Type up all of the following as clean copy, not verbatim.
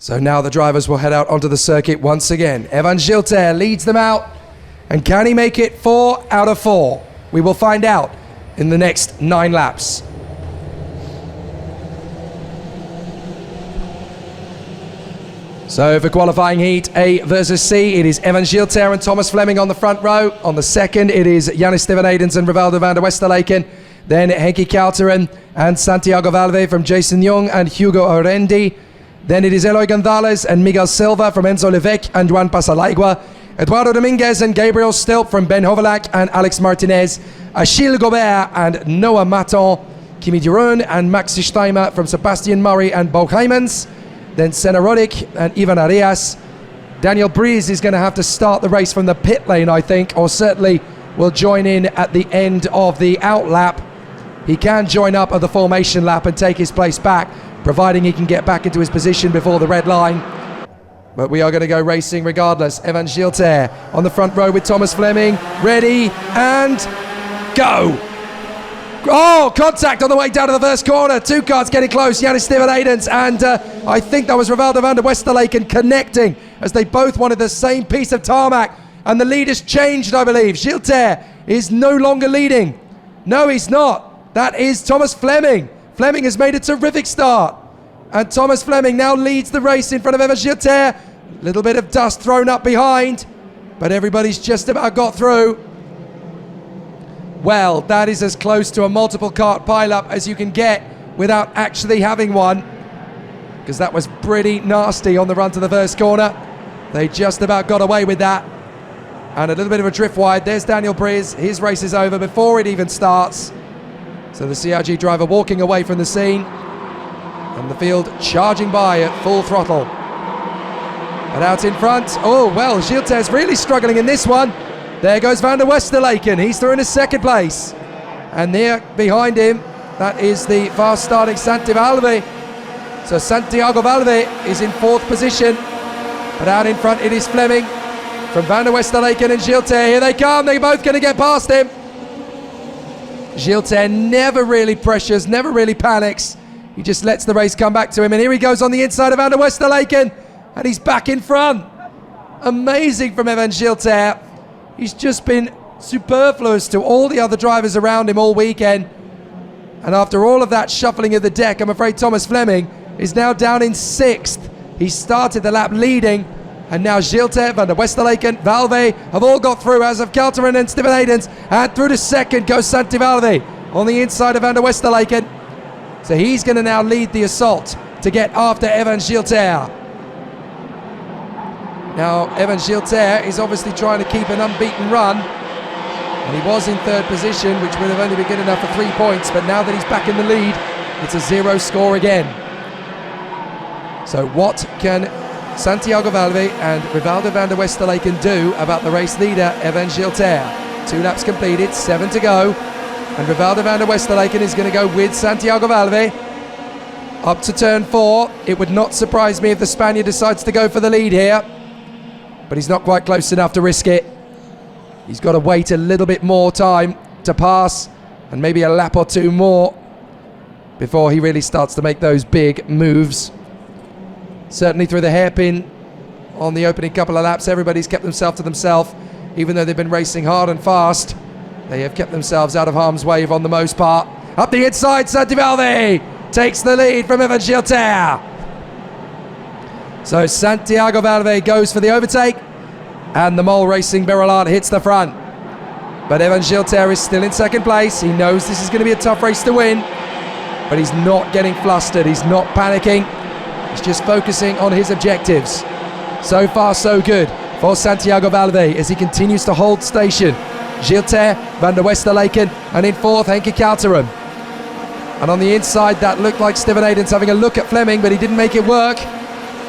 So now the drivers will head out onto the circuit once again. Evan Gilter leads them out. And can he make it 4 out of 4? We will find out in the next 9 laps. So for qualifying heat A versus C, it is Evan Gilter and Thomas Fleming on the front row. On the second, it is Jannis Stevenadens and Rivaldo van der Westerleken. Then Henki Kalteren and Santiago Valve from Jason Young and Hugo Orendi. Then it is Eloy Gonzalez and Miguel Silva from Enzo Levesque and Juan Pasalaigua. Eduardo Dominguez and Gabriel Stilp from Ben Hovelack and Alex Martinez. Achille Gobert and Noah Maton. Kimi Duron and Max Steimer from Sebastian Murray and Bo Heymans. Then Senna Roddick and Ivan Arias. Daniel Breeze is going to have to start the race from the pit lane, I think, or certainly will join in at the end of the out lap. He can join up at the formation lap and take his place back, providing he can get back into his position before the red line. But we are going to go racing regardless. Evan Gilter on the front row with Thomas Fleming. Ready and go! Oh, contact on the way down to the first corner. 2 cars getting close. Jannis Stevenadens and I think that was Rivaldo van der Westerleken connecting as they both wanted the same piece of tarmac. And the lead has changed, I believe. Gilter is no longer leading. No, he's not. That is Thomas Fleming. Fleming has made a terrific start. And Thomas Fleming now leads the race in front of Evan Gilter. A little bit of dust thrown up behind, but everybody's just about got through. Well, that is as close to a multiple kart pileup as you can get without actually having one, because that was pretty nasty on the run to the first corner. They just about got away with that. And a little bit of a drift wide. There's Daniel Breeze. His race is over before it even starts. So the CRG driver walking away from the scene. And the field charging by at full throttle. But out in front, oh well, Gilter's really struggling in this one. There goes Van der Westerleken. He's through in his second place. And there behind him, that is the fast starting Santi Valve. So Santiago Valve is in 4th position. But out in front it is Fleming from Van der Westerleken and Gilter. Here they come, they're both going to get past him. Gilter never really pressures, never really panics. He just lets the race come back to him. And here he goes on the inside of Van der Westerleken. And he's back in front. Amazing from Evan Gilter. He's just been superfluous to all the other drivers around him all weekend. And after all of that shuffling of the deck, I'm afraid Thomas Fleming is now down in 6th. He started the lap leading. And now Gilter, Van der Westerleken, Valve have all got through, as of Kalteren and Stevenadens. And through to second goes Santi Valve on the inside of Van der Westerleken. So he's going to now lead the assault to get after Evan Gilter. Now, Evan Gilter is obviously trying to keep an unbeaten run. And he was in 3rd position, which would have only been good enough for 3 points. But now that he's back in the lead, it's a 0 score again. So what can Santiago Valve and Rivaldo van der Westerleken do about the race leader, Evan Gilter? 2 laps completed, 7 to go. And Rivaldo van der Westerleken is going to go with Santiago Valve up to turn 4. It would not surprise me if the Spaniard decides to go for the lead here. But he's not quite close enough to risk it. He's got to wait a little bit more time to pass, and maybe a lap or 2 more before he really starts to make those big moves. Certainly through the hairpin on the opening couple of laps, everybody's kept themselves to themselves. Even though they've been racing hard and fast, they have kept themselves out of harm's way on the most part. Up the inside, Santi Valve takes the lead from Evan Gilter. So Santiago Valve goes for the overtake, and the Mole Racing Berolard hits the front. But Evan Gilter is still in 2nd place. He knows this is going to be a tough race to win, but he's not getting flustered. He's not panicking. He's just focusing on his objectives. So far, so good for Santiago Valve as he continues to hold station. Gilter, Van der Westerleken, and in 4th, Henki Kalteren. And on the inside, that looked like Stevenadens having a look at Fleming, but he didn't make it work.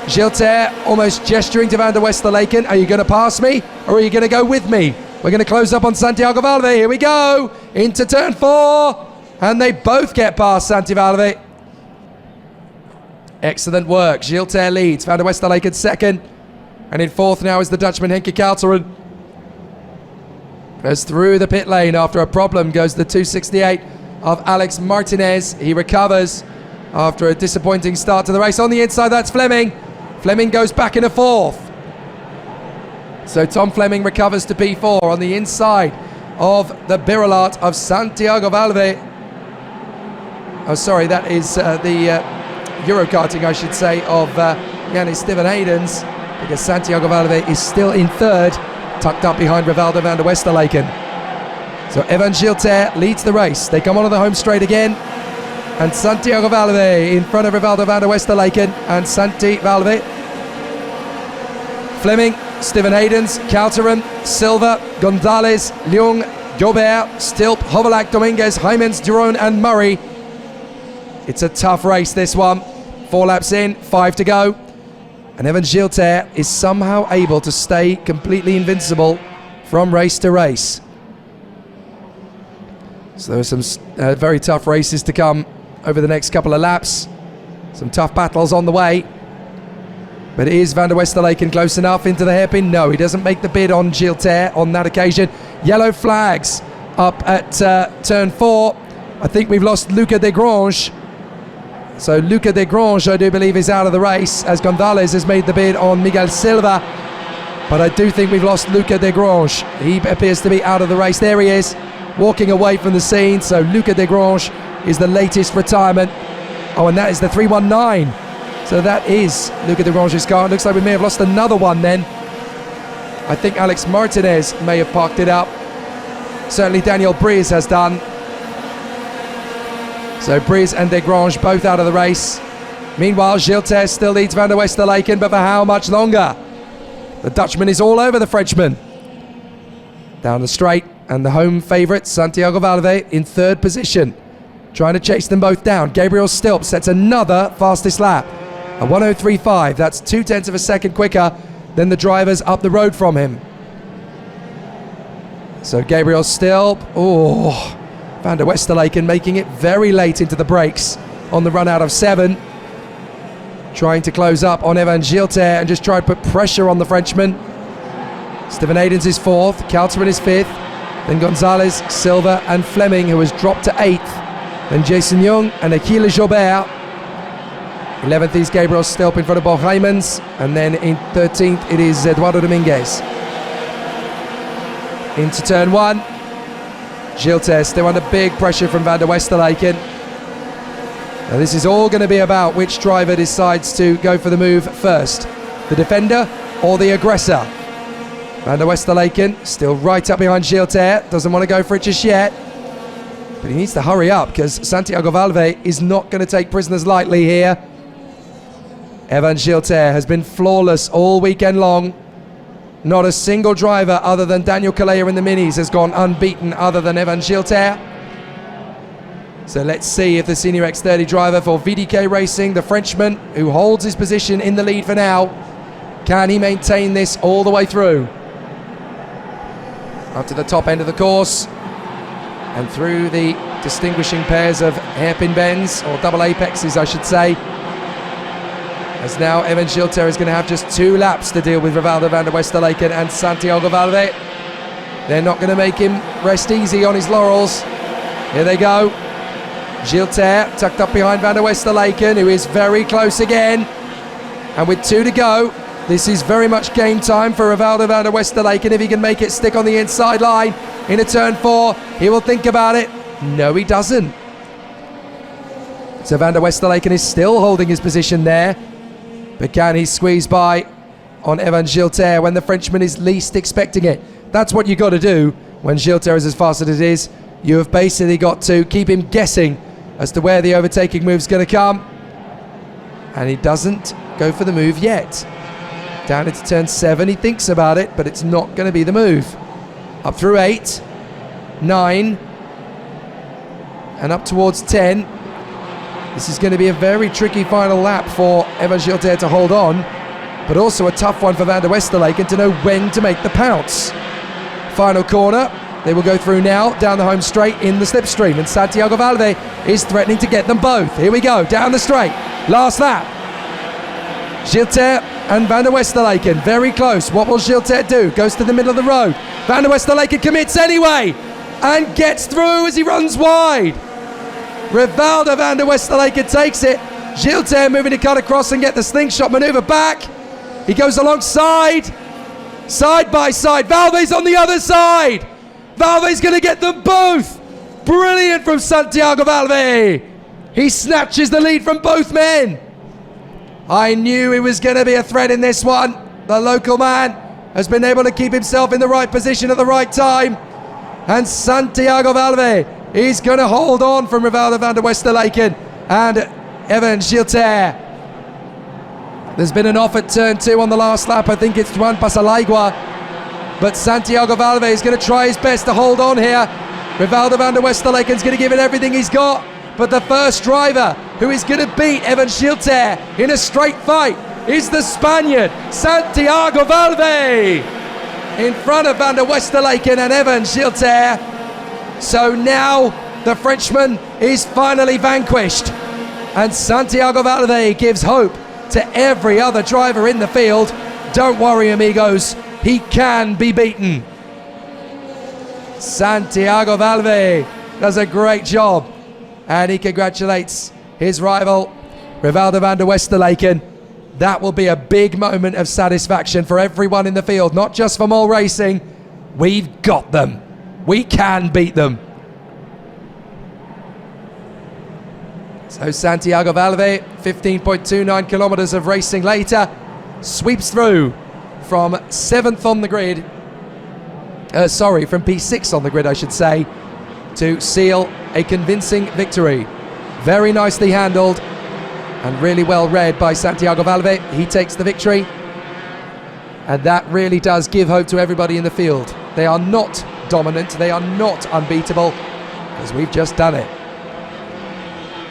Gilter almost gesturing to Van der Westerleken. Are you going to pass me, or are you going to go with me? We're going to close up on Santiago Valve. Here we go, into turn 4. And they both get past Santi Valve. Excellent work. Gilter leads. Van der Westerleken 2nd. And in 4th now is the Dutchman Henki Kalteren. Goes through the pit lane after a problem. Goes the 268 of Alex Martinez. He recovers after a disappointing start to the race. On the inside, that's Fleming. Fleming goes back in a fourth. So Tom Fleming recovers to P4 on the inside of the Birilat of Santiago Valve. Oh, sorry, that is the Eurokarting, I should say, of Yannis Steven Haydens, because Santiago Valve is still in third, tucked up behind Rivaldo van der Westerlaken. So Evan Gilter leads the race. They come onto the home straight again, and Santiago Valve in front of Rivaldo van der Westerlaken and Santi Valve. Fleming, Steven Haydens, Calteron, Silva, Gonzalez, Leung, Jobert, Stilp, Hovelak, Dominguez, Hymens, Duron and Murray. It's a tough race, this one. 4 laps in, 5 to go. And Evan Gilter is somehow able to stay completely invincible from race to race. So there are some very tough races to come over the next couple of laps. Some tough battles on the way. But is Van der Westerlaken close enough into the hairpin? No, he doesn't make the bid on Gilter on that occasion. Yellow flags up at turn 4. I think we've lost Luca Desgrange. So Luca Desgrange, I do believe, is out of the race, as Gonzalez has made the bid on Miguel Silva. But I do think we've lost Luca Desgrange. He appears to be out of the race. There he is, walking away from the scene. So Luca Desgrange is the latest retirement. Oh, and that is the 319. So that is Luca Desgrange's car. It looks like we may have lost another one then. I think Alex Martinez may have parked it up. Certainly Daniel Briz has done. So Briz and Desgrange both out of the race. Meanwhile, Gilter still leads Van der Westerlaken, but for how much longer? The Dutchman is all over the Frenchman. Down the straight, and the home favourite, Santiago Valve, in third position, trying to chase them both down. Gabriel Stilp sets another fastest lap. A 1:03.5, that's 0.2 of a second quicker than the drivers up the road from him. So Gabriel Stilp, Van der Westerlaken making it very late into the brakes on the run out of 7. Trying to close up on Evan Gilter and just try to put pressure on the Frenchman. Steven Haydens is 4th, Calteron is 5th, then Gonzalez, Silva and Fleming, who has dropped to 8th. Then Jason Young and Achille Jobert. 11th is Gabriel Stilp in front of Bob Hymens, and then in 13th it is Eduardo Dominguez. Into turn 1. Gilter still under big pressure from Van der Westerlaken. Now this is all going to be about which driver decides to go for the move first. The defender or the aggressor. Van der Westerlaken still right up behind Gilter. Doesn't want to go for it just yet. But he needs to hurry up because Santiago Valve is not going to take prisoners lightly here. Evan Gilter has been flawless all weekend long. Not a single driver other than Daniel Calleja in the minis has gone unbeaten other than Evan Gilter. So let's see if the Senior X30 driver for VDK Racing, the Frenchman who holds his position in the lead for now, can he maintain this all the way through? Up to the top end of the course and through the distinguishing pairs of hairpin bends, or double apexes I should say, as now Evan Gilter is going to have just 2 laps to deal with Rivaldo van der Westerlaken and Santiago Valve. They're not going to make him rest easy on his laurels. Here they go. Gilter tucked up behind Van der Westerlaken, who is very close again. And with 2 to go, this is very much game time for Rivaldo van der Westerlaken. If he can make it stick on the inside line into turn 4, he will think about it. No, he doesn't. So Van der Westerlaken is still holding his position there. But can he squeeze by on Evan Gilter when the Frenchman is least expecting it? That's what you got to do when Gilter is as fast as it is. You have basically got to keep him guessing as to where the overtaking move's going to come. And he doesn't go for the move yet. Down into turn 7, he thinks about it, but it's not going to be the move. Up through 8, 9, and up towards 10. This is going to be a very tricky final lap for Evan Gilter to hold on, but also a tough one for Van der Westerlaken to know when to make the pounce. Final corner, they will go through now, down the home straight in the slipstream, and Santiago Valve is threatening to get them both. Here we go, down the straight, last lap. Gilter and Van der Westerlaken, very close. What will Gilter do? Goes to the middle of the road. Van der Westerlaken commits anyway, and gets through as he runs wide. Rivaldo van der Westerlaken takes it Gilter moving to cut across and get the slingshot maneuver back. He goes alongside, side by side. Valve's on the other side. Valve's going to get them both. Brilliant from Santiago Valve. He snatches the lead from both men. I knew he was going to be a threat in this one. The local man has been able to keep himself in the right position at the right time. And Santiago Valve is going to hold on from Rivaldo van der Westerlaken and Evan Gilter. There's been an off at turn 2 on the last lap. I think it's Juan Pasalaigua. But Santiago Valve is going to try his best to hold on here. Rivaldo van der Westerlaken is going to give it everything he's got. But the first driver who is going to beat Evan Gilter in a straight fight is the Spaniard, Santiago Valve, in front of van der Westerlaken and Evan Gilter. So now the Frenchman is finally vanquished. And Santiago Valve gives hope to every other driver in the field. Don't worry, amigos, he can be beaten. Santiago Valve does a great job. And he congratulates his rival, Rivaldo van der Westerlaken. That will be a big moment of satisfaction for everyone in the field, not just for Mole Racing. We've got them. We can beat them. So Santiago Valve, 15.29 kilometers of racing later, sweeps through from 7th on the grid. From P6 on the grid, I should say, to seal a convincing victory. Very nicely handled and really well read by Santiago Valve. He takes the victory, and that really does give hope to everybody in the field. They are not dominant, they are not unbeatable, because we've just done it.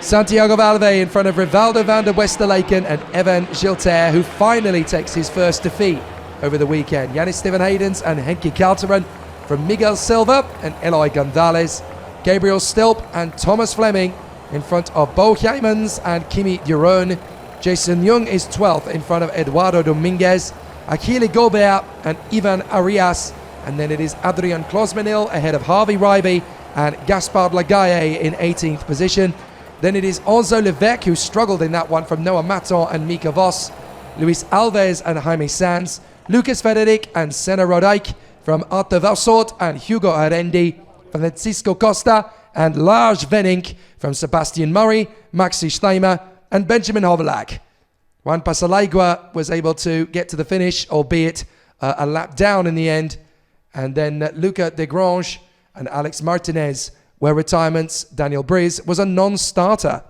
Santiago Valve in front of Rivaldo van der Westerlaken and Evan Gilter, who finally takes his first defeat over the weekend. Yannis Steven Haydens and Henki Kalteren from Miguel Silva and Eloy Gonzalez. Gabriel Stilp and Thomas Fleming in front of Bo Heijmans and Kimi Duron. Jason Young is 12th in front of Eduardo Dominguez, Achille Gobert and Ivan Arias. And then it is Adrian Klosmenil ahead of Harvey Ryby and Gaspard Lagaye in 18th position. Then it is Enzo Levesque, who struggled in that one, from Noah Maton and Mika Voss. Luis Alves and Jaime Sanz. Lucas Federic and Senna Rodijk from Arte Vassort and Hugo Arendi. Francisco Costa and Lars Venink from Sebastian Murray, Maxi Steimer and Benjamin Hovelak. Juan Pasalaigua was able to get to the finish, albeit a lap down in the end. And then Luca Degrange and Alex Martinez were retirements. Daniel Briz was a non-starter.